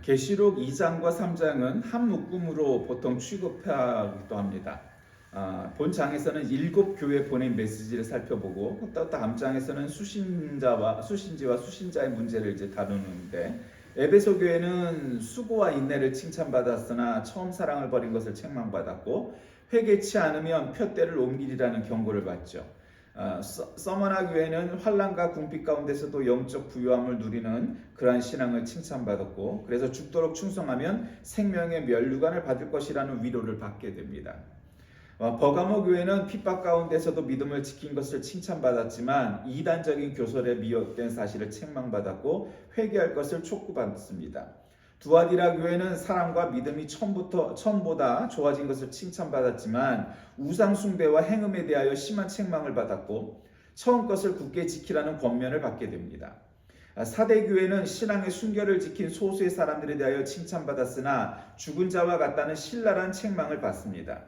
계시록 2장과 3장은 한 묶음으로 보통 취급하기도 합니다. 본 장에서는 7교회 보낸 메시지를 살펴보고 또 다음 장에서는 수신지와 수신자의 문제를 이제 다루는데, 에베소 교회는 수고와 인내를 칭찬받았으나 처음 사랑을 버린 것을 책망받았고, 회개치 않으면 푯대를 옮기리라는 경고를 받죠. 서머나 교회는 환난과 궁핍 가운데서도 영적 부유함을 누리는 그러한 신앙을 칭찬받았고, 그래서 죽도록 충성하면 생명의 면류관을 받을 것이라는 위로를 받게 됩니다. 버가모 교회는 핍박 가운데서도 믿음을 지킨 것을 칭찬받았지만 이단적인 교설에 미혹된 사실을 책망받았고 회개할 것을 촉구받습니다. 두아디라 교회는 사랑과 믿음이 처음보다 좋아진 것을 칭찬받았지만 우상 숭배와 행음에 대하여 심한 책망을 받았고 처음 것을 굳게 지키라는 권면을 받게 됩니다. 사대 교회는 신앙의 순결을 지킨 소수의 사람들에 대하여 칭찬받았으나 죽은 자와 같다는 신랄한 책망을 받습니다.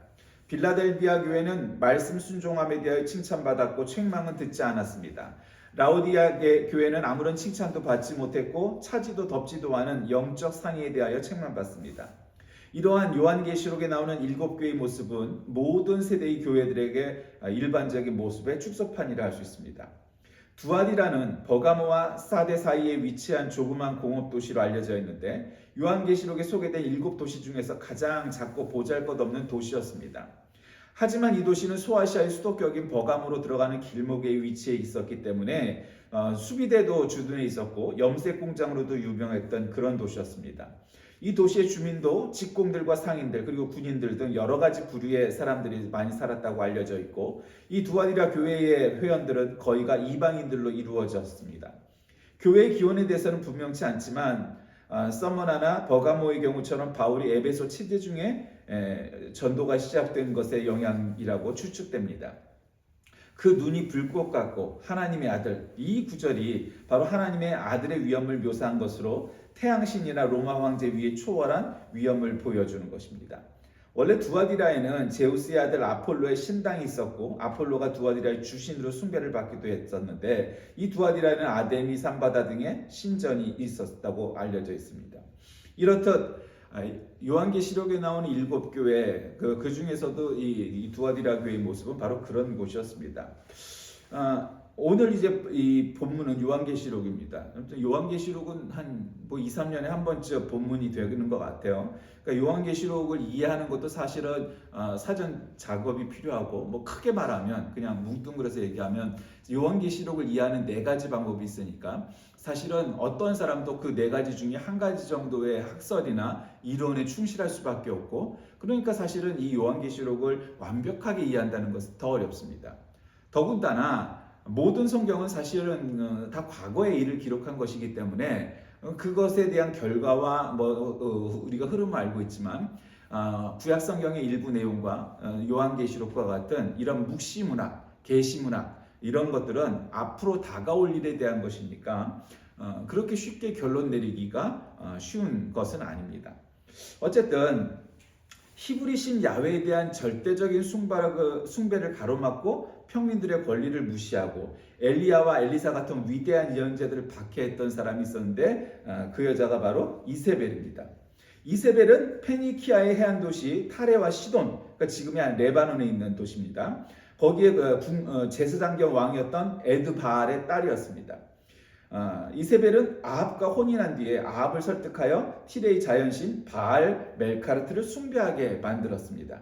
빌라델비아 교회는 말씀 순종함에 대하여 칭찬받았고 책망은 듣지 않았습니다. 라오디아 교회는 아무런 칭찬도 받지 못했고 차지도 덥지도 않은 영적 상의에 대하여 책망받습니다. 이러한 요한계시록에 나오는 7교회의 모습은 모든 세대의 교회들에게 일반적인 모습의 축소판이라 할 수 있습니다. 두아디라는 버가모와 사데 사이에 위치한 조그만 공업도시로 알려져 있는데 요한계시록에 소개된 7도시 중에서 가장 작고 보잘것없는 도시였습니다. 하지만 이 도시는 소아시아의 수도격인 버가모로 들어가는 길목에 위치해 있었기 때문에 수비대도 주둔해 있었고 염색 공장으로도 유명했던 그런 도시였습니다. 이 도시의 주민도 직공들과 상인들 그리고 군인들 등 여러 가지 부류의 사람들이 많이 살았다고 알려져 있고, 이 두아디라 교회의 회원들은 거의가 이방인들로 이루어졌습니다. 교회의 기원에 대해서는 분명치 않지만 서머나나 버가모의 경우처럼 바울이 에베소 치대 중에 전도가 시작된 것의 영향이라고 추측됩니다. 그 눈이 불꽃 같고 하나님의 아들, 이 구절이 바로 하나님의 아들의 위엄을 묘사한 것으로 태양신이나 로마 황제 위에 초월한 위엄을 보여주는 것입니다. 원래 두아디라에는 제우스의 아들 아폴로의 신당이 있었고 아폴로가 두아디라의 주신으로 숭배를 받기도 했었는데, 이 두아디라에는 아데미, 삼바다 등의 신전이 있었다고 알려져 있습니다. 이렇듯 요한계시록에 나오는 7교회 그 중에서도 이 두아디라 교회의 모습은 바로 그런 곳이었습니다. 오늘 이제 이 본문은 요한계시록입니다. 요한계시록은 한 2, 3년에 한 번쯤 본문이 되는 것 같아요. 그러니까 요한계시록을 이해하는 것도 사실은 사전 작업이 필요하고, 크게 말하면 그냥 뭉뚱그려서 얘기하면 요한계시록을 이해하는 4가지 방법이 있으니까 사실은 어떤 사람도 그 4가지 중에 한 가지 정도의 학설이나 이론에 충실할 수밖에 없고, 그러니까 사실은 이 요한계시록을 완벽하게 이해한다는 것은 더 어렵습니다. 더군다나 모든 성경은 사실은 다 과거의 일을 기록한 것이기 때문에 그것에 대한 결과와 우리가 흐름을 알고 있지만 구약 성경의 일부 내용과 요한계시록과 같은 이런 묵시문학, 계시문학 이런 것들은 앞으로 다가올 일에 대한 것이니까 그렇게 쉽게 결론 내리기가 쉬운 것은 아닙니다. 어쨌든 히브리 신 야훼에 대한 절대적인 숭배를 가로막고 평민들의 권리를 무시하고 엘리야와 엘리사 같은 위대한 예언자들을 박해했던 사람이 있었는데 그 여자가 바로 이세벨입니다. 이세벨은 페니키아의 해안 도시 타레와 시돈, 그러니까 지금의 레바논에 있는 도시입니다. 거기에 제사장경 왕이었던 에드바알의 딸이었습니다. 이세벨은 아합과 혼인한 뒤에 아합을 설득하여 티레의 자연신 바알 멜카르트를 숭배하게 만들었습니다.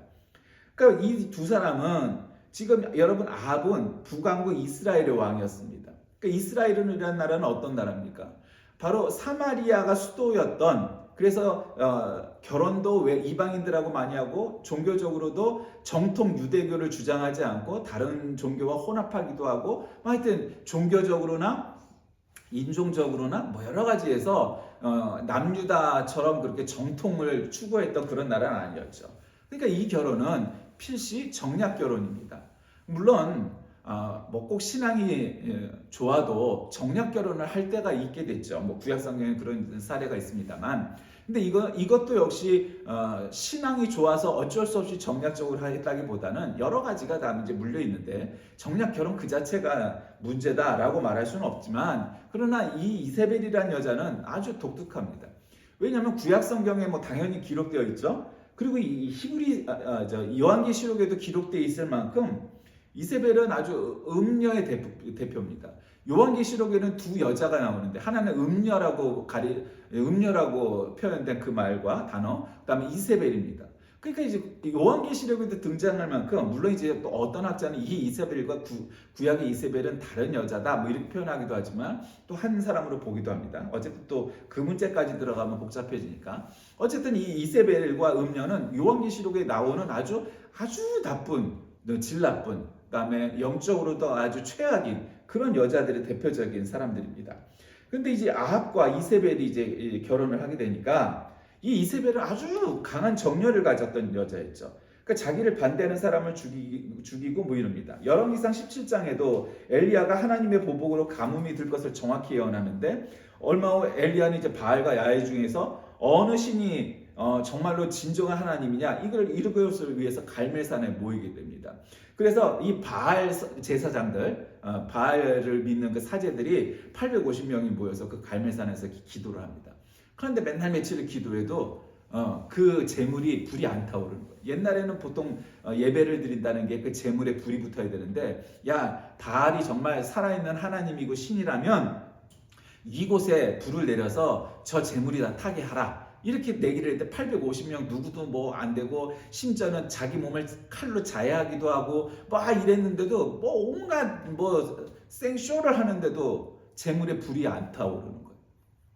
그러니까 이 두 사람은 지금 여러분 아합은 북왕국 이스라엘의 왕이었습니다. 그러니까 이스라엘이라는 나라는 어떤 나라입니까? 바로 사마리아가 수도였던, 그래서 결혼도 왜 이방인들하고 많이 하고 종교적으로도 정통 유대교를 주장하지 않고 다른 종교와 혼합하기도 하고, 하여튼 종교적으로나 인종적으로나 여러 가지에서 남유다처럼 그렇게 정통을 추구했던 그런 나라는 아니었죠. 그러니까 이 결혼은 필시 정략 결혼입니다. 물론 꼭 신앙이 좋아도 정략 결혼을 할 때가 있게 됐죠. 구약 성경에 그런 사례가 있습니다만, 근데 이것도 역시 신앙이 좋아서 어쩔 수 없이 정략적으로 했다기보다는 여러 가지가 다 이제 물려 있는데, 정략 결혼 그 자체가 문제다라고 말할 수는 없지만, 그러나 이 이세벨이라는 여자는 아주 독특합니다. 왜냐하면 구약 성경에 뭐 당연히 기록되어 있죠. 그리고 이 히브리 요한계시록에도 기록되어 있을 만큼 이세벨은 아주 음녀의 대표입니다. 요한계시록에는 두 여자가 나오는데 하나는 음녀라고 표현된 그 말과 단어, 그다음에 이세벨입니다. 그러니까 이제 요한계시록에도 등장할 만큼 물론 이제 또 어떤 학자는 이 이세벨과 구약의 이세벨은 다른 여자다 뭐 이렇게 표현하기도 하지만 또 한 사람으로 보기도 합니다. 어쨌든 또 그 문제까지 들어가면 복잡해지니까 어쨌든 이 이세벨과 음녀는 요한계시록에 나오는 아주 나쁜 질 나쁜 그다음에 영적으로도 아주 최악인 그런 여자들의 대표적인 사람들입니다. 근데 이제 아합과 이세벨이 이제 결혼을 하게 되니까 이 이세벨은 아주 강한 정열을 가졌던 여자였죠. 그러니까 자기를 반대하는 사람을 죽이고 뭐 이럽니다. 열왕기상 17장에도 엘리야가 하나님의 보복으로 가뭄이 들 것을 정확히 예언하는데 얼마 후 엘리야는 이제 바알과 야훼 중에서 어느 신이 정말로 진정한 하나님이냐 이걸 이루기 위해서 갈멜산에 모이게 됩니다. 그래서 이 바알 제사장들, 바알을 믿는 그 사제들이 850명이 모여서 그 갈멜산에서 기도를 합니다. 그런데 맨날 며칠을 기도해도 그 재물이 불이 안 타오르는 거예요. 옛날에는 보통 예배를 드린다는 게 그 재물에 불이 붙어야 되는데 야 바알이 정말 살아있는 하나님이고 신이라면 이곳에 불을 내려서 저 재물이 다 타게 하라. 이렇게 내기를 했는데 850명 누구도 뭐 안 되고 심지어는 자기 몸을 칼로 자해하기도 하고 막 이랬는데도 뭐 온갖 뭐 생쇼를 하는데도 재물에 불이 안 타오르는 거예요.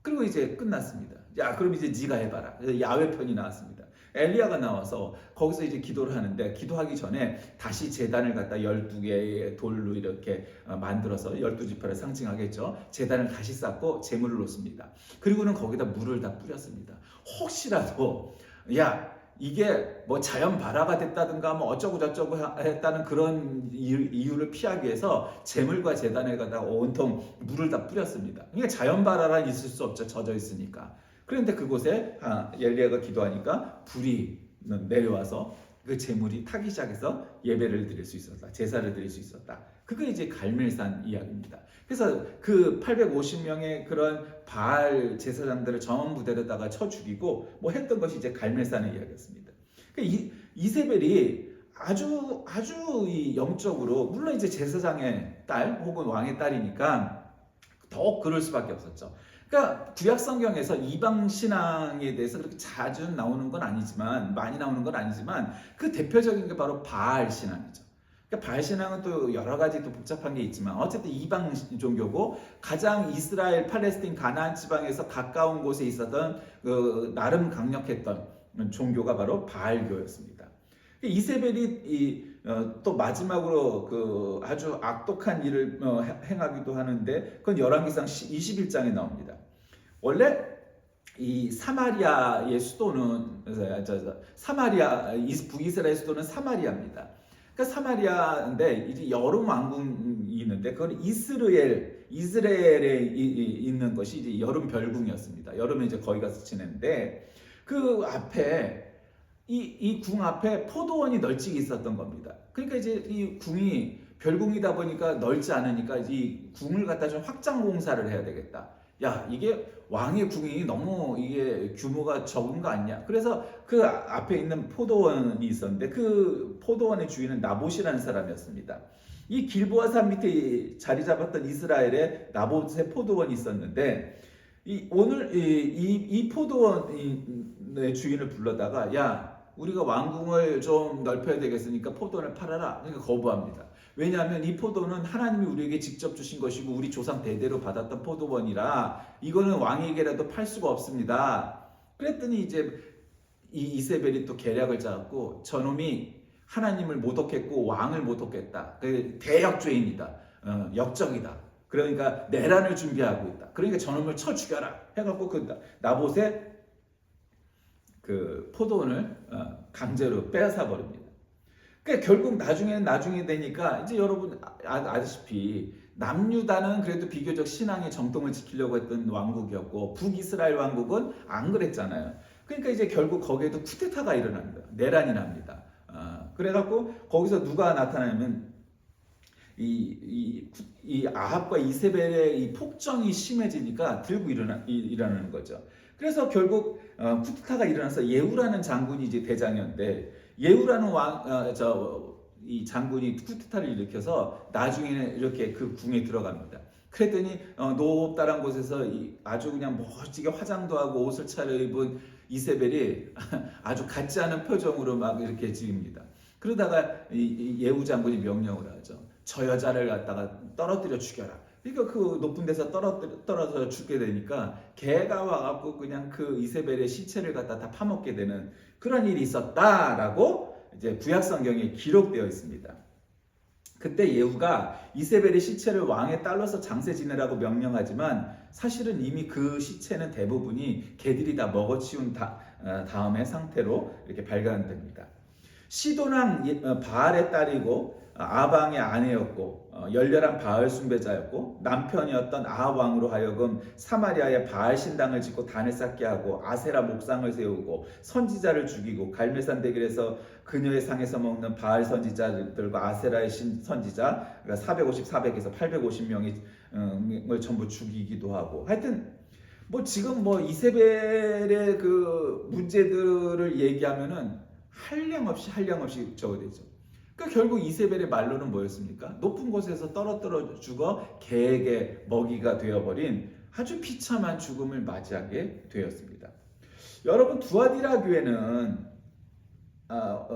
그리고 이제 끝났습니다. 야 그럼 이제 네가 해봐라. 야훼 편이 나왔습니다. 엘리야가 나와서 거기서 이제 기도를 하는데 기도하기 전에 다시 제단을 갖다 12개의 돌로 이렇게 만들어서 12지파를 상징하겠죠. 제단을 다시 쌓고 제물을 놓습니다. 그리고는 거기다 물을 다 뿌렸습니다. 혹시라도 야 이게 뭐 자연 발화가 됐다든가 뭐 어쩌고 저쩌고 했다는 그런 이유를 피하기 위해서 제물과 제단에 갖다 온통 물을 다 뿌렸습니다. 이게 자연 발화란 있을 수 없죠. 젖어 있으니까. 그런데 그곳에 엘리야가 기도하니까 불이 내려와서 그 제물이 타기 시작해서 예배를 드릴 수 있었다. 제사를 드릴 수 있었다. 그게 이제 갈멜산 이야기입니다. 그래서 그 850명의 그런 바알 제사장들을 전부 데려다가 쳐 죽이고 뭐 했던 것이 이제 갈멜산의 이야기였습니다. 그러니까 이세벨이 아주 이 영적으로 물론 이제 제사장의 딸 혹은 왕의 딸이니까 더욱 그럴 수밖에 없었죠. 그러니까 구약 성경에서 이방 신앙에 대해서 그렇게 자주 나오는 건 아니지만 많이 나오는 건 아니지만 그 대표적인 게 바로 바알 신앙이죠. 그러니까 바알 신앙은 또 여러 가지 또 복잡한 게 있지만 어쨌든 이방 종교고 가장 이스라엘, 팔레스틴, 가나안 지방에서 가까운 곳에 있었던 그 나름 강력했던 종교가 바로 바알교였습니다. 이세벨이 또 마지막으로 그 아주 악독한 일을 행하기도 하는데 그건 열왕기상 21장에 나옵니다. 원래 이 사마리아의 수도는 북이스라엘 수도는 사마리아입니다. 그러니까 사마리아인데 이제 여러 왕궁이 있는데 그건 이스라엘에 있는 것이 이제 여름 별궁이었습니다. 여름에 이제 거기 가서 지냈는데 그 앞에 이 궁 앞에 포도원이 널찍이 있었던 겁니다. 그러니까 이제 이 궁이 별궁이다 보니까 넓지 않으니까 이 궁을 갖다 좀 확장 공사를 해야 되겠다. 야 이게 왕의 궁이 너무 이게 규모가 적은 거 아니냐. 그래서 그 앞에 있는 포도원이 있었는데 그 포도원의 주인은 나봇이라는 사람이었습니다. 이 길보아산 밑에 자리 잡았던 이스라엘에 나봇의 포도원이 있었는데 오늘 이 포도원의 주인을 불러다가 야 우리가 왕궁을 좀 넓혀야 되겠으니까 포도원을 팔아라. 그러니까 거부합니다. 왜냐하면 이 포도는 하나님이 우리에게 직접 주신 것이고 우리 조상 대대로 받았던 포도원이라 이거는 왕에게라도 팔 수가 없습니다. 그랬더니 이제 이 이세벨이 또 계략을 짜갖고 저놈이 하나님을 모독했고 왕을 모독했다. 대역죄인이다. 역적이다. 그러니까 내란을 준비하고 있다. 그러니까 저놈을 쳐 죽여라. 해갖고 그 나봇의 그 포도원을 강제로 빼앗아 버립니다. 그러니까 결국 나중에 되니까 이제 여러분 아시다시피 남유다는 그래도 비교적 신앙의 정통을 지키려고 했던 왕국이었고 북이스라엘 왕국은 안 그랬잖아요. 그러니까 이제 결국 거기에도 쿠데타가 일어납니다. 내란이 납니다. 그래갖고 거기서 누가 나타나냐면 이 아합과 이세벨의 이 폭정이 심해지니까 들고 일어나는 거죠. 그래서 결국 쿠데타가 일어나서 예후라는 장군이 이제 대장이었는데 예후라는 이 장군이 쿠데타를 일으켜서 나중에는 이렇게 그 궁에 들어갑니다. 그랬더니 높다란 곳에서 아주 그냥 멋지게 화장도 하고 옷을 차려입은 이세벨이 아주 같지 않은 표정으로 막 이렇게 지입니다. 그러다가 이 예후 장군이 명령을 하죠. 저 여자를 갖다가 떨어뜨려 죽여라. 그러니까 그 높은 데서 떨어져 죽게 되니까 개가 와갖고 그냥 그 이세벨의 시체를 갖다 다 파먹게 되는 그런 일이 있었다라고 이제 구약 성경에 기록되어 있습니다. 그때 예후가 이세벨의 시체를 왕의 딸로서 장세 지내라고 명령하지만 사실은 이미 그 시체는 대부분이 개들이 다 먹어치운 다음의 상태로 이렇게 발견됩니다. 시돈왕 바알의 딸이고 아방의 아내였고 열렬한 바알 숭배자였고 남편이었던 아합 왕으로 하여금 사마리아에 바알 신당을 짓고 단을 쌓게 하고 아세라 목상을 세우고 선지자를 죽이고 갈멜산 대길에서 그녀의 상에서 먹는 바알 선지자들과 아세라의 선지자 그러니까 450, 400에서 850명을 전부 죽이기도 하고 하여튼 뭐 지금 뭐 이세벨의 그 문제들을 얘기하면은 한량없이 적어되죠. 그러니까 결국 이세벨의 말로는 뭐였습니까? 높은 곳에서 떨어뜨려 죽어 개에게 먹이가 되어버린 아주 비참한 죽음을 맞이하게 되었습니다. 여러분 두아디라 교회는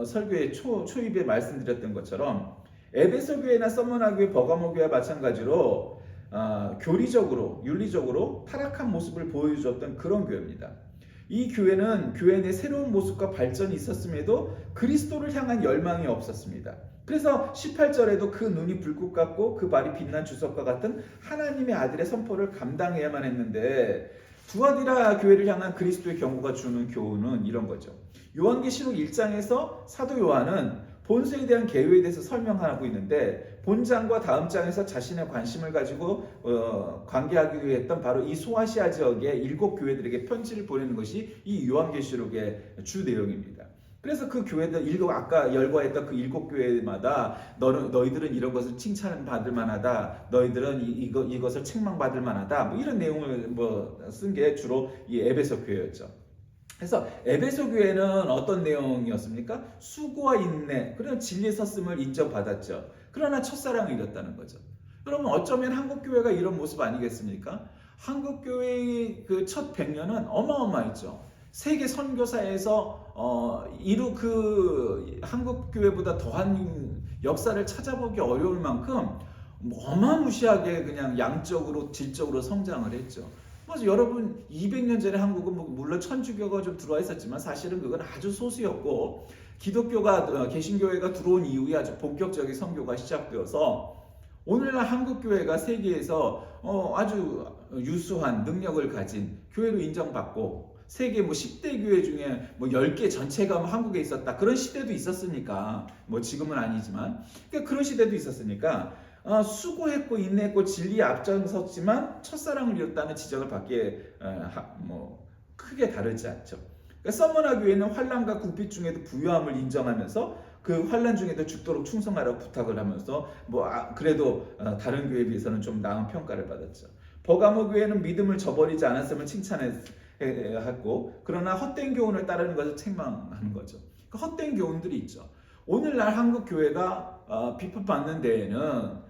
설교의 초입에 말씀드렸던 것처럼 에베소 교회나 서머나 교회, 버가모 교회와 마찬가지로 교리적으로 윤리적으로 타락한 모습을 보여주었던 그런 교회입니다. 이 교회는 교회 내 새로운 모습과 발전이 있었음에도 그리스도를 향한 열망이 없었습니다. 그래서 18절에도 그 눈이 불꽃 같고 그 발이 빛난 주석과 같은 하나님의 아들의 선포를 감당해야만 했는데 두아디라 교회를 향한 그리스도의 경고가 주는 교훈은 이런 거죠. 요한계시록 1장에서 사도 요한은 본세에 대한 계획에 대해서 설명하고 있는데 본장과 다음 장에서 자신의 관심을 가지고 관계하기 위해 했던 바로 이 소아시아 지역의 7교회들에게 편지를 보내는 것이 이 요한계시록의 주 내용입니다. 그래서 그 교회들 아까 열거했던 그 7교회마다 너희들은 이런 것을 칭찬받을 만하다. 너희들은 이것을 책망받을 만하다. 뭐 이런 내용을 쓴 게 주로 이 에베소 교회였죠. 그래서 에베소 교회는 어떤 내용이었습니까? 수고와 인내, 그런 진리에 섰음을 인정받았죠. 그러나 첫사랑을 잃었다는 거죠. 여러분 어쩌면 한국교회가 이런 모습 아니겠습니까? 한국교회의 그 첫 100년은 어마어마했죠. 세계 선교사에서 그 한국교회보다 더한 역사를 찾아보기 어려울 만큼 어마무시하게 그냥 양적으로 질적으로 성장을 했죠. 맞아, 여러분 200년 전에 한국은 물론 천주교가 좀 들어와 있었지만 사실은 그건 아주 소수였고 기독교가 개신교회가 들어온 이후에 아주 본격적인 선교가 시작되어서 오늘날 한국교회가 세계에서 아주 유수한 능력을 가진 교회로 인정받고 세계 10대 교회 중에 10개 전체가 한국에 있었다. 그런 시대도 있었으니까 지금은 아니지만 그러니까 그런 시대도 있었으니까 수고했고 인내했고 진리에 앞장섰지만 첫사랑을 잃었다는 지적을 받기에 크게 다르지 않죠. 그러니까 서머나 교회는 환난과 궁핍 중에도 부유함을 인정하면서 그 환난 중에도 죽도록 충성하라고 부탁을 하면서 그래도 다른 교회에 비해서는 좀 나은 평가를 받았죠. 버가모 교회는 믿음을 저버리지 않았음을 칭찬했고 그러나 헛된 교훈을 따르는 것을 책망하는 거죠. 그 헛된 교훈들이 있죠. 오늘날 한국 교회가 비판받는 데에는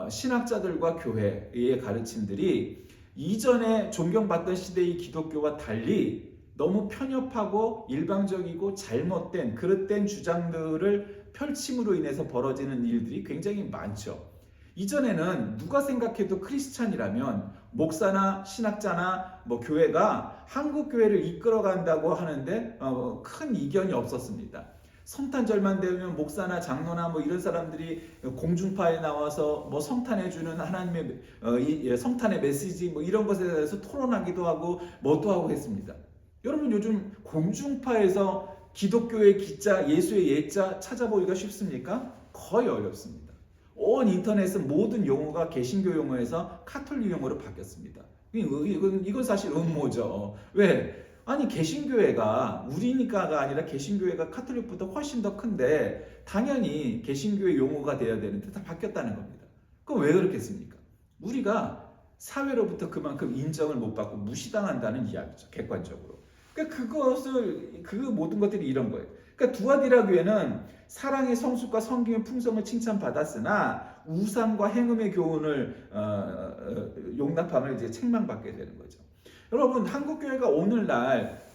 신학자들과 교회의 가르침들이 이전에 존경받던 시대의 기독교와 달리 너무 편협하고 일방적이고 잘못된 그릇된 주장들을 펼침으로 인해서 벌어지는 일들이 굉장히 많죠. 이전에는 누가 생각해도 크리스찬이라면 목사나 신학자나 교회가 한국 교회를 이끌어간다고 하는데 큰 이견이 없었습니다. 성탄절만 되면 목사나 장로나 이런 사람들이 공중파에 나와서 성탄해주는 하나님의 성탄의 메시지 이런 것에 대해서 토론하기도 하고 뭣도 하고 했습니다. 여러분 요즘 공중파에서 기독교의 기자, 예수의 예자 찾아보기가 쉽습니까? 거의 어렵습니다. 온 인터넷은 모든 용어가 개신교 용어에서 카톨릭 용어로 바뀌었습니다. 이건 사실 음모죠. 왜? 아니 개신교회가 우리니까가 아니라 개신교회가 카톨릭보다 훨씬 더 큰데 당연히 개신교회 용어가 돼야 되는데 다 바뀌었다는 겁니다. 그럼 왜 그렇겠습니까? 우리가 사회로부터 그만큼 인정을 못 받고 무시당한다는 이야기죠. 객관적으로. 그러니까 그 모든 것들이 이런 거예요. 그러니까 두아디라 교회는 사랑의 성숙과 섬김의 풍성을 칭찬받았으나 우상과 행음의 교훈을 용납함을 이제 책망받게 되는 거죠. 여러분, 한국 교회가 오늘날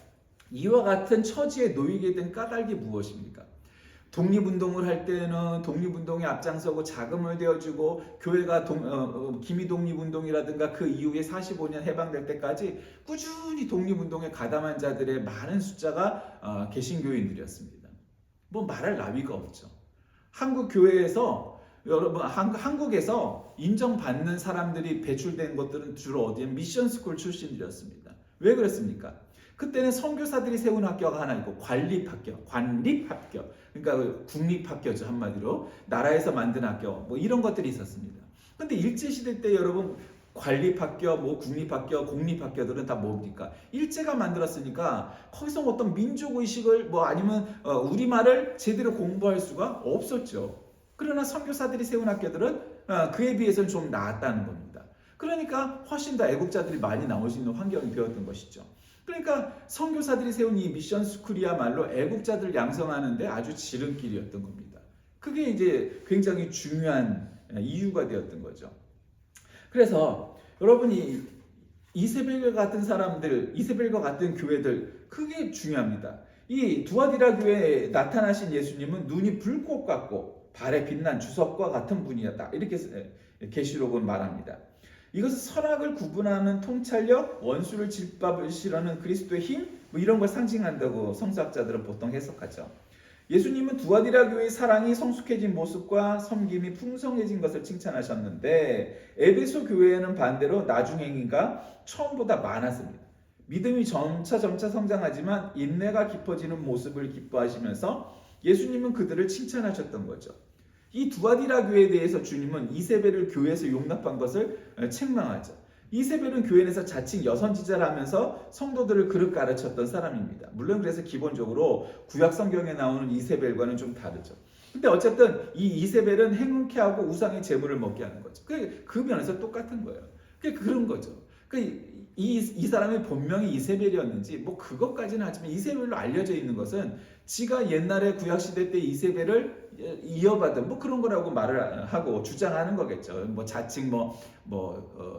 이와 같은 처지에 놓이게 된 까닭이 무엇입니까? 독립운동을 할 때는 독립운동에 앞장서고 자금을 대어주고 교회가 기미독립운동이라든가 그 이후에 45년 해방될 때까지 꾸준히 독립운동에 가담한 자들의 많은 숫자가 개신교인들이었습니다. 뭐 말할 나위가 없죠. 한국 교회에서 여러분 한국에서 인정받는 사람들이 배출된 것들은 주로 어디에 미션스쿨 출신들이었습니다. 왜 그랬습니까? 그때는 선교사들이 세운 학교가 하나 있고 관립학교. 그러니까 국립학교죠, 한마디로. 나라에서 만든 학교, 뭐 이런 것들이 있었습니다. 근데 일제시대 때 여러분 관립학교, 뭐 국립학교, 공립학교들은 다 뭡니까? 일제가 만들었으니까 거기서 어떤 민족의식을 뭐 아니면 우리말을 제대로 공부할 수가 없었죠. 그러나 선교사들이 세운 학교들은 그에 비해서는 좀 나았다는 겁니다. 그러니까 훨씬 더 애국자들이 많이 나올 수 있는 환경이 되었던 것이죠. 그러니까 선교사들이 세운 이 미션 스쿨이야말로 애국자들 양성하는데 아주 지름길이었던 겁니다. 그게 이제 굉장히 중요한 이유가 되었던 거죠. 그래서 여러분이 이세벨과 같은 사람들, 이세벨과 같은 교회들, 그게 중요합니다. 이 두아디라 교회에 나타나신 예수님은 눈이 불꽃 같고 발에 빛난 주석과 같은 분이었다. 이렇게 계시록은 말합니다. 이것은 선악을 구분하는 통찰력, 원수를 짓밟으시려는 그리스도의 힘, 뭐 이런 걸 상징한다고 성서학자들은 보통 해석하죠. 예수님은 두아디라 교회의 사랑이 성숙해진 모습과 섬김이 풍성해진 것을 칭찬하셨는데 에베소 교회에는 반대로 나중행위가 처음보다 많았습니다. 믿음이 점차 성장하지만 인내가 깊어지는 모습을 기뻐하시면서 예수님은 그들을 칭찬하셨던 거죠. 이 두아디라 교회에 대해서 주님은 이세벨을 교회에서 용납한 것을 책망하죠. 이세벨은 교회 내에서 자칭 여선지자를 하면서 성도들을 그릇 가르쳤던 사람입니다. 물론 그래서 기본적으로 구약 성경에 나오는 이세벨과는 좀 다르죠. 근데 어쨌든 이 이세벨은 행운케 하고 우상의 재물을 먹게 하는 거죠. 그 면에서 똑같은 거예요. 그런 거죠. 이 사람이 본명이 이세벨이었는지 뭐 그것까지는 하지만 이세벨로 알려져 있는 것은 지가 옛날에 구약시대 때 이세벨을 이어받은 뭐 그런 거라고 말을 하고 주장하는 거겠죠. 뭐 자칭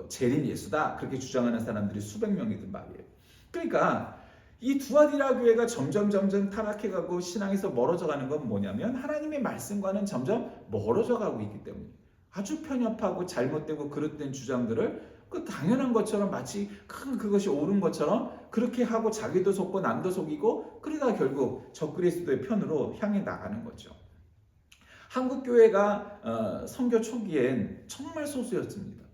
재림 예수다 그렇게 주장하는 사람들이 수백 명이든 말이에요. 그러니까 이 두아디라 교회가 점점 타락해가고 신앙에서 멀어져 가는 건 뭐냐면 하나님의 말씀과는 점점 멀어져 가고 있기 때문에 아주 편협하고 잘못되고 그릇된 주장들을 당연한 것처럼 마치 그것이 옳은 것처럼 그렇게 하고 자기도 속고 남도 속이고 그러다 결국 적그리스도의 편으로 향해 나가는 거죠. 한국 교회가 선교 초기엔 정말 소수였습니다.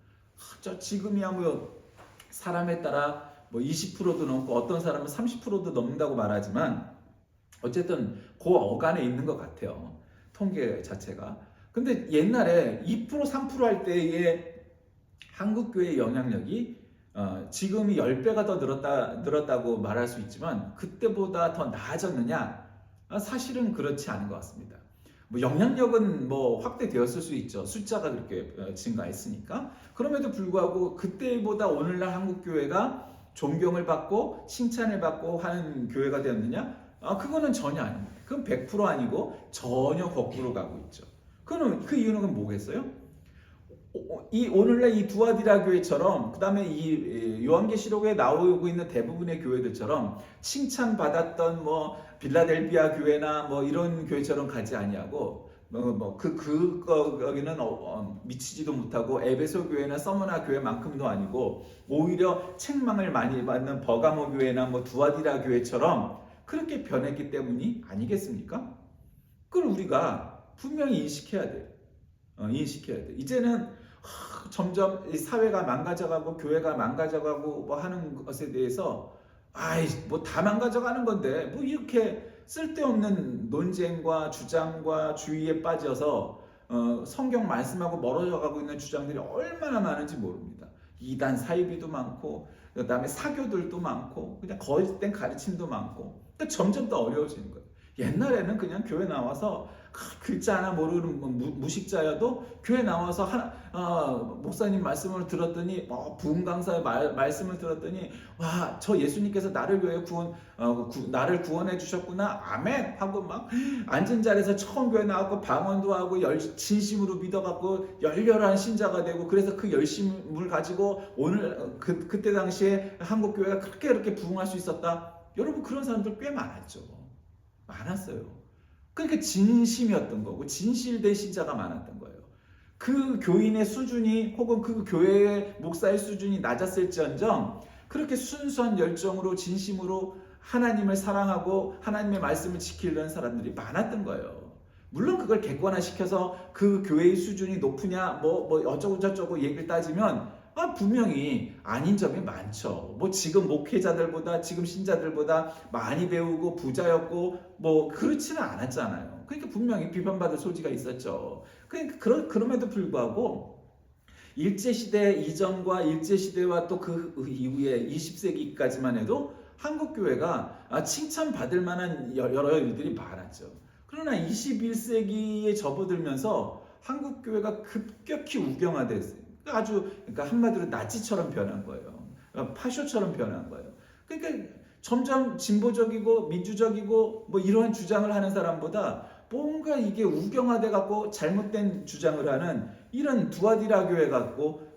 지금이야 뭐 사람에 따라 뭐 20%도 넘고 어떤 사람은 30%도 넘는다고 말하지만 어쨌든 그 어간에 있는 것 같아요. 통계 자체가. 근데 옛날에 2% 3% 할 때의 한국교회의 영향력이 지금이 10배가 더 늘었다고 말할 수 있지만 그때보다 더 나아졌느냐? 사실은 그렇지 않은 것 같습니다. 뭐 영향력은 뭐 확대되었을 수 있죠. 숫자가 그렇게 증가했으니까. 그럼에도 불구하고 그때보다 오늘날 한국교회가 존경을 받고 칭찬을 받고 하는 교회가 되었느냐? 그거는 전혀 아닙니다. 그건 100% 아니고 전혀 거꾸로 가고 있죠. 그 이유는 뭐겠어요? 오늘날 이 두아디라 교회처럼 그다음에 이 요한계시록에 나오고 있는 대부분의 교회들처럼 칭찬받았던 뭐 빌라델비아 교회나 뭐 이런 교회처럼 가지 아니하고 거기는 미치지도 못하고 에베소 교회나 서머나 교회만큼도 아니고 오히려 책망을 많이 받는 버가모 교회나 뭐 두아디라 교회처럼 그렇게 변했기 때문이 아니겠습니까? 그걸 우리가 분명히 인식해야 돼요. 이제는 점점 사회가 망가져가고 교회가 망가져가고 뭐 하는 것에 대해서 뭐 다 망가져가는 건데 뭐 이렇게 쓸데없는 논쟁과 주장과 주의에 빠져서 성경 말씀하고 멀어져가고 있는 주장들이 얼마나 많은지 모릅니다. 이단 사이비도 많고 그다음에 사교들도 많고 그냥 거짓된 가르침도 많고 점점 더 어려워지는 거예요. 옛날에는 그냥 교회 나와서 글자 하나 모르는 무식자여도 교회 나와서 목사님 말씀을 들었더니 부흥 강사의 말씀을 들었더니 와, 저 예수님께서 나를 위해 나를 구원해 주셨구나, 아멘 하고 막 앉은 자리에서 처음 교회 나왔고 방언도 하고 진심으로 믿어갖고 열렬한 신자가 되고, 그래서 그 열심을 가지고 오늘 그때 당시에 한국 교회가 그렇게 부흥할 수 있었다. 여러분, 그런 사람들 꽤 많았어요. 그러니까 진심이었던 거고 진실된 신자가 많았던 거예요. 그 교인의 수준이 혹은 그 교회의 목사의 수준이 낮았을지언정 그렇게 순수한 열정으로 진심으로 하나님을 사랑하고 하나님의 말씀을 지키려는 사람들이 많았던 거예요. 물론 그걸 객관화시켜서 그 교회의 수준이 높으냐 뭐 어쩌고 저쩌고 얘기를 따지면 분명히 아닌 점이 많죠. 지금 목회자들보다, 지금 신자들보다 많이 배우고 부자였고 그렇지는 않았잖아요. 그러니까 분명히 비판받을 소지가 있었죠. 그러니까 그럼에도 불구하고 일제시대 이전과 일제시대와 또 그 이후에 20세기까지만 해도 한국교회가 칭찬받을 만한 여러 일들이 많았죠. 그러나 21세기에 접어들면서 한국교회가 급격히 우경화됐어요. 그러니까 한마디로 나치처럼 변한 거예요. 파쇼처럼 변한 거예요. 그러니까 점점 진보적이고 민주적이고 이러한 주장을 하는 사람보다 뭔가 이게 우경화돼 갖고 잘못된 주장을 하는 이런 두아디라 교회 같고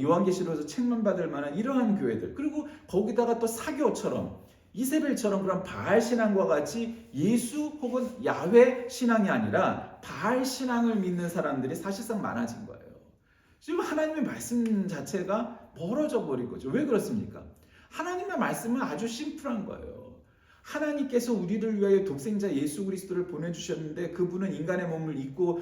요한계시록에서 책만 받을 만한 이러한 교회들, 그리고 거기다가 또 사교처럼 이세벨처럼 그런 바알 신앙과 같이 예수 혹은 야훼 신앙이 아니라 바알 신앙을 믿는 사람들이 사실상 많아진 거예요. 지금 하나님의 말씀 자체가 멀어져 버린 거죠. 왜 그렇습니까? 하나님의 말씀은 아주 심플한 거예요. 하나님께서 우리를 위하여 독생자 예수 그리스도를 보내주셨는데 그분은 인간의 몸을 입고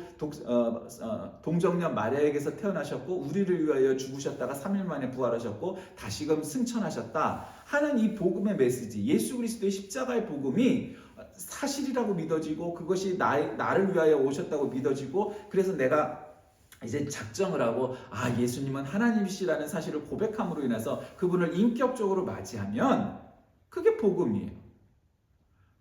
동정녀 마리아에게서 태어나셨고 우리를 위하여 죽으셨다가 3일 만에 부활하셨고 다시금 승천하셨다 하는 이 복음의 메시지, 예수 그리스도의 십자가의 복음이 사실이라고 믿어지고 그것이 나를 위하여 오셨다고 믿어지고, 그래서 내가 이제 작정을 하고 예수님은 하나님이시라는 사실을 고백함으로 인해서 그분을 인격적으로 맞이하면 그게 복음이에요.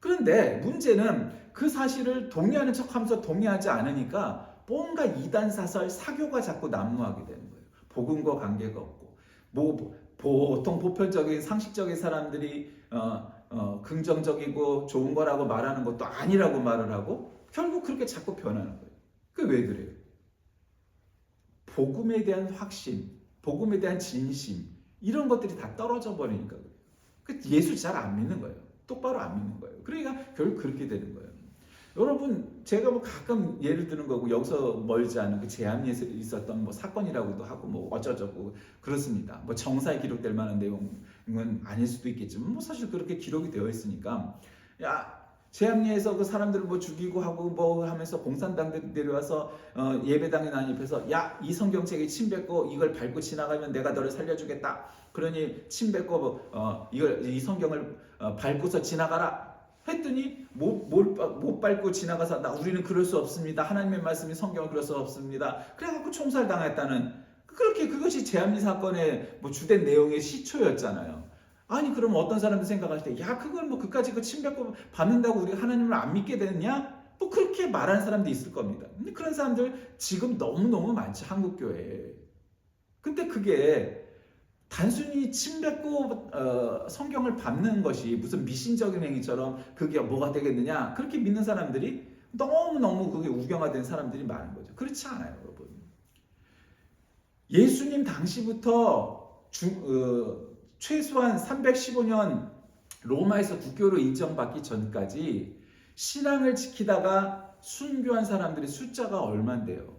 그런데 문제는 그 사실을 동의하는 척하면서 동의하지 않으니까 뭔가 이단 사설 사교가 자꾸 난무하게 되는 거예요. 복음과 관계가 없고 보통 보편적인 상식적인 사람들이 긍정적이고 좋은 거라고 말하는 것도 아니라고 말을 하고 결국 그렇게 자꾸 변하는 거예요. 그게 왜 그래요? 복음에 대한 확신, 복음에 대한 진심, 이런 것들이 다 떨어져 버리니까 그래요. 예수 잘 안 믿는 거예요. 똑바로 안 믿는 거예요. 그러니까 결국 그렇게 되는 거예요. 여러분, 제가 가끔 예를 드는 거고, 여기서 멀지 않은 그 제암리에서 있었던 사건이라고도 하고 어쩌저쩌고 그렇습니다. 정사에 기록될 만한 내용은 아닐 수도 있겠지만 사실 그렇게 기록이 되어 있으니까 제암리에서 그 사람들을 죽이고 하고 하면서 공산당들이 내려와서 예배당에 난입해서 이 성경책에 침 뱉고 이걸 밟고 지나가면 내가 너를 살려주겠다. 그러니 침 뱉고 이 성경을 밟고서 지나가라 했더니 못 밟고 지나가서 우리는 그럴 수 없습니다. 하나님의 말씀이 성경을 그럴 수 없습니다. 그래갖고 총살당했다는, 그것이 제암리 사건의 주된 내용의 시초였잖아요. 아니 그럼 어떤 사람들 생각할 때 그걸 그까지 침 뱉고 밟는다고 우리가 하나님을 안 믿게 되느냐? 그렇게 말하는 사람도 있을 겁니다. 근데 그런 사람들 지금 너무너무 많죠, 한국교회에. 근데 그게 단순히 침 뱉고 성경을 밟는 것이 무슨 미신적인 행위처럼 그게 뭐가 되겠느냐, 그렇게 믿는 사람들이 너무너무 그게 우경화된 사람들이 많은 거죠. 그렇지 않아요, 여러분. 예수님 당시부터 최소한 315년 로마에서 국교로 인정받기 전까지 신앙을 지키다가 순교한 사람들의 숫자가 얼만데요.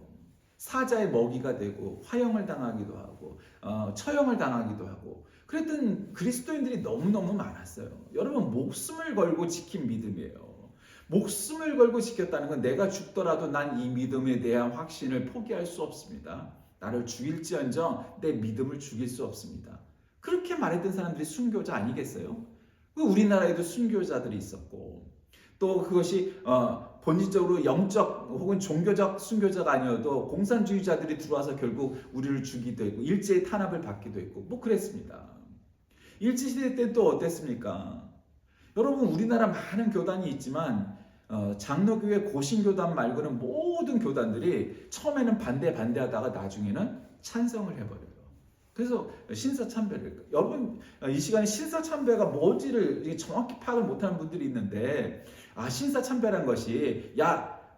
사자의 먹이가 되고 화형을 당하기도 하고 처형을 당하기도 하고 그랬던 그리스도인들이 너무너무 많았어요. 여러분, 목숨을 걸고 지킨 믿음이에요. 목숨을 걸고 지켰다는 건 내가 죽더라도 난 이 믿음에 대한 확신을 포기할 수 없습니다. 나를 죽일지언정 내 믿음을 죽일 수 없습니다. 그렇게 말했던 사람들이 순교자 아니겠어요? 우리나라에도 순교자들이 있었고, 또 그것이 본질적으로 영적 혹은 종교적 순교자가 아니어도 공산주의자들이 들어와서 결국 우리를 죽이기도 했고 일제의 탄압을 받기도 했고 그랬습니다. 일제시대 때 또 어땠습니까? 여러분, 우리나라 많은 교단이 있지만 장로교회 고신교단 말고는 모든 교단들이 처음에는 반대하다가 나중에는 찬성을 해버려요. 그래서 신사참배를, 여러분 이 시간에 신사참배가 뭔지를 정확히 파악을 못하는 분들이 있는데, 신사참배란 것이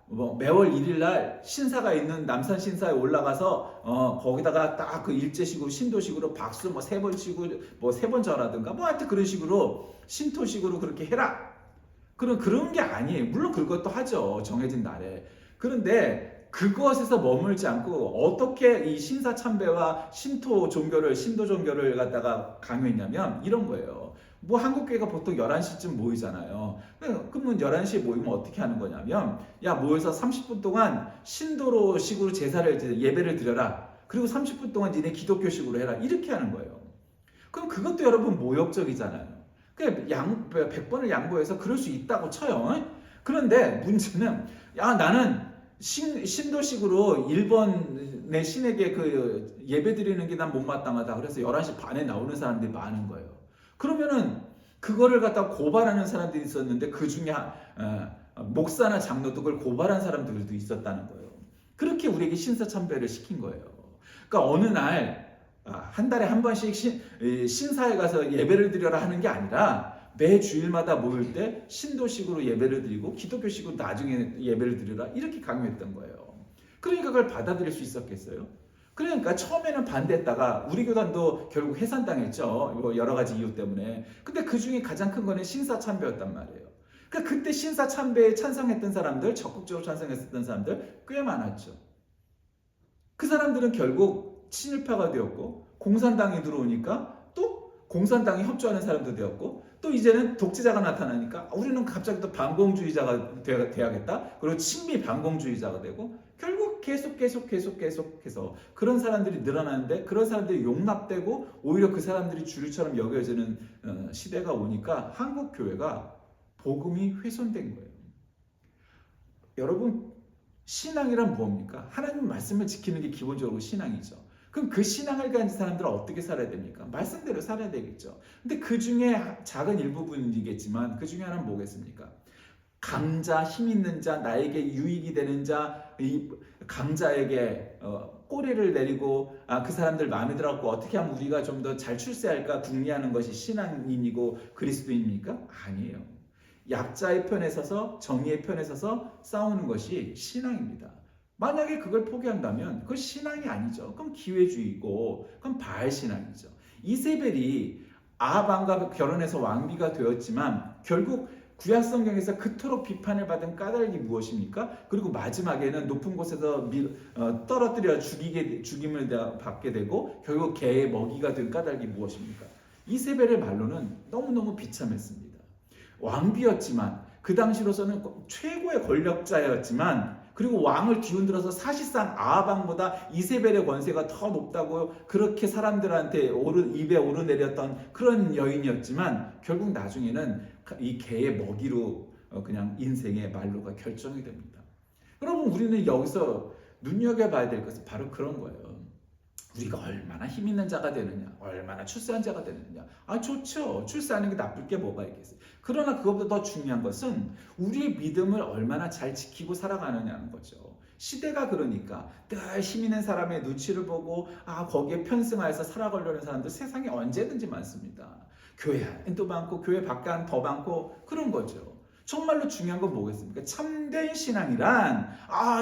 뭐 매월 1일 날 신사가 있는 남산 신사에 올라가서 거기다가 딱 그 일제식으로 신도식으로 박수 뭐 3번 치고 뭐 3번 전하든가 뭐 하여튼 그런 식으로 신토식으로 그렇게 해라, 그런 게 아니에요. 물론 그것도 하죠, 정해진 날에. 그런데 그것에서 머물지 않고 어떻게 이 신사참배와 신도 종교를 갖다가 강요했냐면 이런 거예요. 뭐 한국교회가 보통 11시쯤 모이잖아요. 그러면 11시에 모이면 어떻게 하는 거냐면, 모여서 30분 동안 신도로식으로 예배를 드려라. 그리고 30분 동안 니네 기독교식으로 해라. 이렇게 하는 거예요. 그럼 그것도 여러분 모욕적이잖아요. 100번을 양보해서 그럴 수 있다고 쳐요. 그런데 문제는 나는 신도식으로 1번의 신에게 그 예배 드리는 게 난 못마땅하다. 그래서 11시 반에 나오는 사람들이 많은 거예요. 그러면은 그거를 갖다 고발하는 사람들이 있었는데, 그 중에 목사나 장로도 그걸 고발한 사람들도 있었다는 거예요. 그렇게 우리에게 신사참배를 시킨 거예요. 그러니까 어느 날 한 달에 한 번씩 신사에 가서 예배를 드려라 하는 게 아니라, 매 주일마다 모일 때 신도식으로 예배를 드리고 기독교식으로 나중에 예배를 드리라, 이렇게 강요했던 거예요. 그러니까 그걸 받아들일 수 있었겠어요? 그러니까 처음에는 반대했다가 우리 교단도 결국 해산당했죠. 여러 가지 이유 때문에. 근데 그 중에 가장 큰 거는 신사참배였단 말이에요. 그러니까 그때 신사참배에 찬성했던 사람들, 적극적으로 찬성했었던 사람들 꽤 많았죠. 그 사람들은 결국 친일파가 되었고, 공산당이 들어오니까 또 공산당이 협조하는 사람도 되었고, 또 이제는 독재자가 나타나니까 우리는 갑자기 또 반공주의자가 돼야겠다. 그리고 친미 반공주의자가 되고, 결국 계속해서 그런 사람들이 늘어나는데, 그런 사람들이 용납되고 오히려 그 사람들이 주류처럼 여겨지는 시대가 오니까 한국 교회가 복음이 훼손된 거예요. 여러분, 신앙이란 뭡니까? 하나님 말씀을 지키는 게 기본적으로 신앙이죠. 그럼 그 신앙을 가진 사람들은 어떻게 살아야 됩니까? 말씀대로 살아야 되겠죠. 근데 그 중에 작은 일부분이겠지만 그 중에 하나는 뭐겠습니까? 강자, 힘 있는 자, 나에게 유익이 되는 자, 이 강자에게 꼬리를 내리고 그 사람들 마음에 들어갖고 어떻게 하면 우리가 좀 더 잘 출세할까 궁리하는 것이 신앙인이고 그리스도입니까? 아니에요. 약자의 편에 서서, 정의의 편에 서서 싸우는 것이 신앙입니다. 만약에 그걸 포기한다면 그건 신앙이 아니죠. 그럼 기회주의고, 그럼 바알 신앙이죠. 이세벨이 아합과 결혼해서 왕비가 되었지만 결국 구약 성경에서 그토록 비판을 받은 까닭이 무엇입니까? 그리고 마지막에는 높은 곳에서 떨어뜨려 죽임을 받게 되고 결국 개의 먹이가 된 까닭이 무엇입니까? 이세벨의 말로는 너무너무 비참했습니다. 왕비였지만, 그 당시로서는 최고의 권력자였지만, 그리고 왕을 뒤흔들어서 사실상 아합왕보다 이세벨의 권세가 더 높다고 그렇게 사람들한테 입에 오르내렸던 그런 여인이었지만, 결국 나중에는 이 개의 먹이로 그냥 인생의 말로가 결정이 됩니다. 여러분, 우리는 여기서 눈여겨봐야 될 것은 바로 그런 거예요. 우리가 얼마나 힘 있는 자가 되느냐, 얼마나 출세한 자가 되느냐. 좋죠. 출세하는 게 나쁠 게 뭐가 있겠어요. 그러나 그것보다 더 중요한 것은 우리의 믿음을 얼마나 잘 지키고 살아가느냐는 거죠. 시대가 그러니까 늘 힘 있는 사람의 눈치를 보고 거기에 편승하여서 살아가려는 사람들 세상에 언제든지 많습니다. 교회 안에도 많고 교회 밖에 더 많고 그런 거죠. 정말로 중요한 건 뭐겠습니까? 참된 신앙이란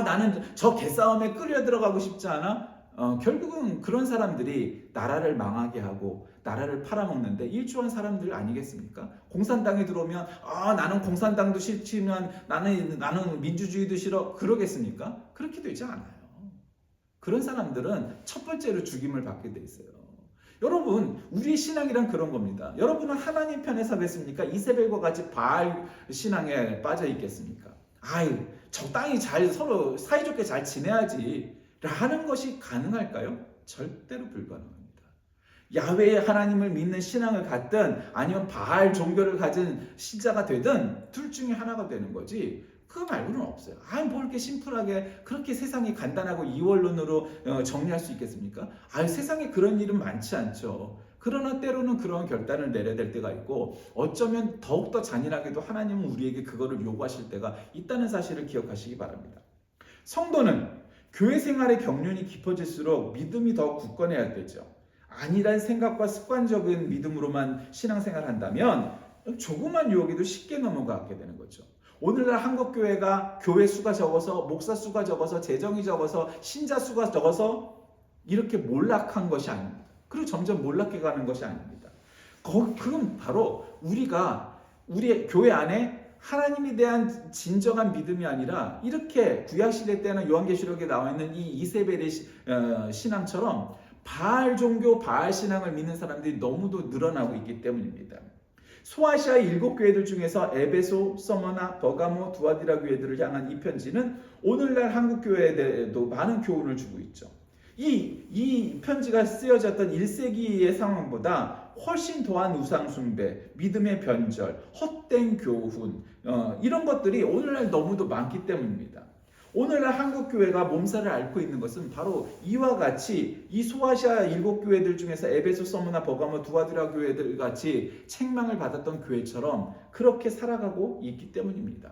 나는 저 개싸움에 끌려 들어가고 싶지 않아? 결국은 그런 사람들이 나라를 망하게 하고 나라를 팔아먹는데 일조한 사람들 아니겠습니까? 공산당이 들어오면 나는 공산당도 싫지만 나는 민주주의도 싫어, 그러겠습니까? 그렇게 되지 않아요. 그런 사람들은 첫 번째로 죽임을 받게 돼 있어요. 여러분, 우리의 신앙이란 그런 겁니다. 여러분은 하나님 편에 서겠습니까? 이세벨과 같이 바알 신앙에 빠져 있겠습니까? 적당히 잘 서로 사이좋게 잘 지내야지 라는 것이 가능할까요? 절대로 불가능합니다. 야훼의 하나님을 믿는 신앙을 갖든 아니면 바알 종교를 가진 신자가 되든 둘 중에 하나가 되는 거지, 그거 말고는 없어요. 뭐 이렇게 심플하게 그렇게 세상이 간단하고 이원론으로 정리할 수 있겠습니까? 세상에 그런 일은 많지 않죠. 그러나 때로는 그런 결단을 내려야 될 때가 있고 어쩌면 더욱더 잔인하게도 하나님은 우리에게 그거를 요구하실 때가 있다는 사실을 기억하시기 바랍니다. 성도는 교회 생활의 경륜이 깊어질수록 믿음이 더 굳건해야 되죠. 아니란 생각과 습관적인 믿음으로만 신앙생활을 한다면 조그만 유혹에도 쉽게 넘어가게 되는 거죠. 오늘날 한국교회가 교회 수가 적어서 목사 수가 적어서 재정이 적어서 신자 수가 적어서 이렇게 몰락한 것이 아닙니다. 그리고 점점 몰락해 가는 것이 아닙니다. 그건 바로 우리가 우리 교회 안에 하나님에 대한 진정한 믿음이 아니라 이렇게 구약시대 때는 요한계시록에 나와 있는 이 이세벨의 신앙처럼 바알 종교, 바알 신앙을 믿는 사람들이 너무도 늘어나고 있기 때문입니다. 소아시아 7교회들 중에서 에베소, 서머나, 버가모, 두아디라 교회들을 향한 이 편지는 오늘날 한국 교회에도 많은 교훈을 주고 있죠. 이 편지가 쓰여졌던 1세기의 상황보다 훨씬 더한 우상숭배, 믿음의 변절, 헛된 교훈 이런 것들이 오늘날 너무도 많기 때문입니다. 오늘날 한국교회가 몸살을 앓고 있는 것은 바로 이와 같이 이 소아시아 7교회들 중에서 에베소, 서머나, 버가모, 두아디라 교회들 같이 책망을 받았던 교회처럼 그렇게 살아가고 있기 때문입니다.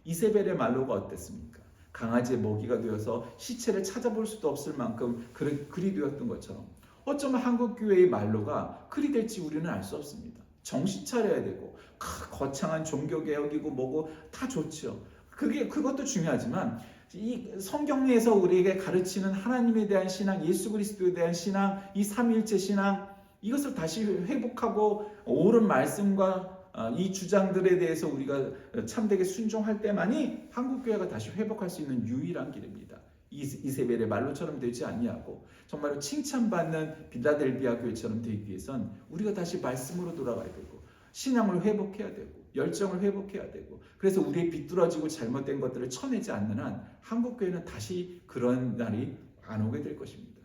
이세벨의 말로가 어땠습니까? 강아지의 먹이가 되어서 시체를 찾아볼 수도 없을 만큼 그리 되었던 것처럼 어쩌면 한국교회의 말로가 그리 될지 우리는 알 수 없습니다. 정신 차려야 되고 거창한 종교개혁이고 뭐고 다 좋죠. 그것도 중요하지만 이 성경에서 우리에게 가르치는 하나님에 대한 신앙, 예수 그리스도에 대한 신앙, 이 삼위일체 신앙 이것을 다시 회복하고 옳은 말씀과 이 주장들에 대해서 우리가 참되게 순종할 때만이 한국교회가 다시 회복할 수 있는 유일한 길입니다. 이세벨의 말로처럼 되지 아니하고 정말로 칭찬받는 빌라델비아 교회처럼 되기 위해선 우리가 다시 말씀으로 돌아가야 되고 신앙을 회복해야 되고 열정을 회복해야 되고 그래서 우리의 비뚤어지고 잘못된 것들을 쳐내지 않는 한 한국교회는 다시 그런 날이 안 오게 될 것입니다.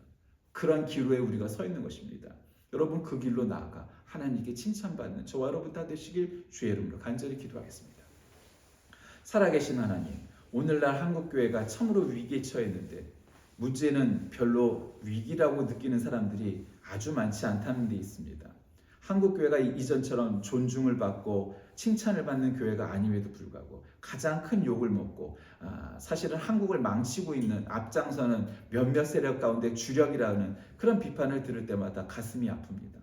그런 기로에 우리가 서 있는 것입니다. 여러분 그 길로 나아가 하나님께 칭찬받는 저와 여러분 다 되시길 주의 이름으로 간절히 기도하겠습니다. 살아계신 하나님, 오늘날 한국교회가 참으로 위기에 처했는데 문제는 별로 위기라고 느끼는 사람들이 아주 많지 않다는 데 있습니다. 한국교회가 이전처럼 존중을 받고 칭찬을 받는 교회가 아님에도 불구하고 가장 큰 욕을 먹고 사실은 한국을 망치고 있는 앞장서는 몇몇 세력 가운데 주력이라는 그런 비판을 들을 때마다 가슴이 아픕니다.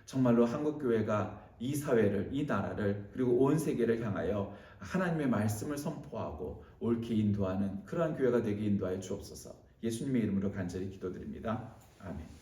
정말로 한국교회가 이 사회를, 이 나라를 그리고 온 세계를 향하여 하나님의 말씀을 선포하고 옳게 인도하는 그러한 교회가 되게 인도하여 주옵소서. 예수님의 이름으로 간절히 기도드립니다. 아멘.